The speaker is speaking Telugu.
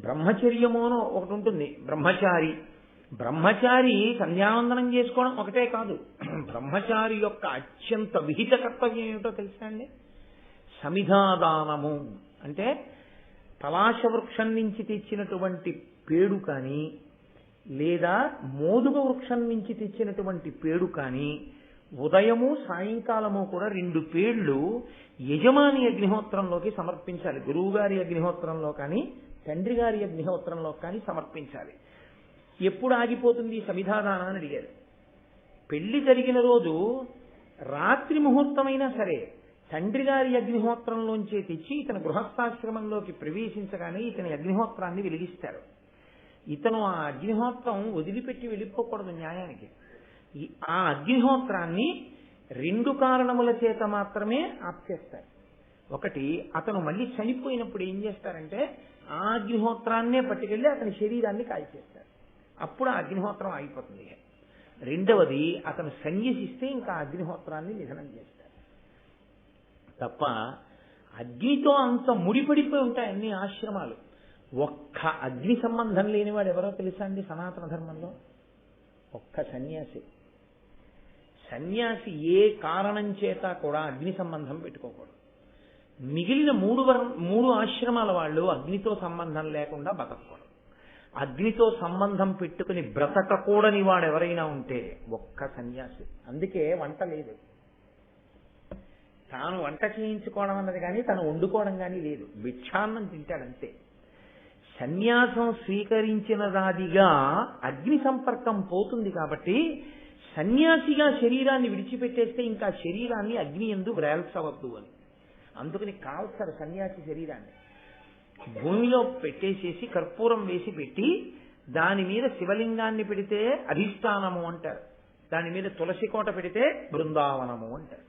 బ్రహ్మచర్యము అని ఒకటి ఉంటుంది, బ్రహ్మచారి. బ్రహ్మచారి సంధ్యావందనం చేసుకోవడం ఒకటే కాదు, బ్రహ్మచారి యొక్క అత్యంత విహిత కర్తవ్యం ఏమిటో తెలుసా అండి? సమిధాదానము. అంటే పలాశ వృక్షం నుంచి తెచ్చినటువంటి పేడు కానీ, లేదా మోదుగ వృక్షం నుంచి తెచ్చినటువంటి పేడు కానీ, ఉదయము సాయంకాలము కూడా 2 పేళ్లు యజమాని అగ్నిహోత్రంలోకి సమర్పించాలి. గురువుగారి అగ్నిహోత్రంలో కానీ తండ్రి గారి అగ్నిహోత్రంలో కానీ సమర్పించాలి. ఎప్పుడు ఆగిపోతుంది సమిధాదానం అని అడిగారు. పెళ్లి జరిగిన రోజు రాత్రి ముహూర్తమైనా సరే తండ్రి గారి అగ్నిహోత్రంలోంచే తెచ్చి ఇతని గృహస్థాశ్రమంలోకి ప్రవేశించగానే ఇతని అగ్నిహోత్రాన్ని వెలిగిస్తారు. ఇతను ఆ అగ్నిహోత్రం వదిలిపెట్టి వెళ్ళిపోకూడదు న్యాయానికి. ఆ అగ్నిహోత్రాన్ని 2 కారణముల చేత మాత్రమే ఆపేస్తారు. ఒకటి, అతను మళ్ళీ చనిపోయినప్పుడు ఏం చేస్తారంటే ఆ అగ్నిహోత్రాన్నే పట్టుకెళ్ళి అతని శరీరాన్ని కాల్చేస్తారు. అప్పుడు ఆ అగ్నిహోత్రం ఆగిపోతుంది. రెండవది, అతను సన్యసిస్తే ఇంకా అగ్నిహోత్రాన్ని నిధనం చేస్తారు. తప్ప అగ్నితో అంత ముడిపడిపోయి ఉంటాయి అన్ని ఆశ్రమాలు. ఒక్క అగ్ని సంబంధం లేనివాడు ఎవరో తెలుసా అండి సనాతన ధర్మంలో? ఒక్క సన్యాసి. సన్యాసి ఏ కారణం చేత కూడా అగ్ని సంబంధం పెట్టుకోకూడదు. మిగిలిన 3 ఆశ్రమాల వాళ్ళు అగ్నితో సంబంధం లేకుండా బతకూడదు. అగ్నితో సంబంధం పెట్టుకుని బ్రతకకూడని వాడు ఎవరైనా ఉంటే ఒక్క సన్యాసి. అందుకే వంట లేదు, తాను వంట చేయించుకోవడం అన్నది కానీ తను వండుకోవడం కానీ లేదు, భిక్షాన్నం తింటాడంతే. సన్యాసం స్వీకరించిన దాదిగా అగ్ని సంపర్కం పోతుంది కాబట్టి సన్యాసిగా శరీరాన్ని విడిచిపెట్టేస్తే ఇంకా శరీరాన్ని అగ్ని యందు వ్రేల్చవద్దు అని. అందుకని కాల్స్తారు సన్యాసి శరీరాన్ని. భూమిలో పెట్టేసేసి కర్పూరం వేసి పెట్టి దాని మీద శివలింగాన్ని పెడితే అధిష్టానము అంటారు, దాని మీద తులసి కోట పెడితే బృందావనము అంటారు.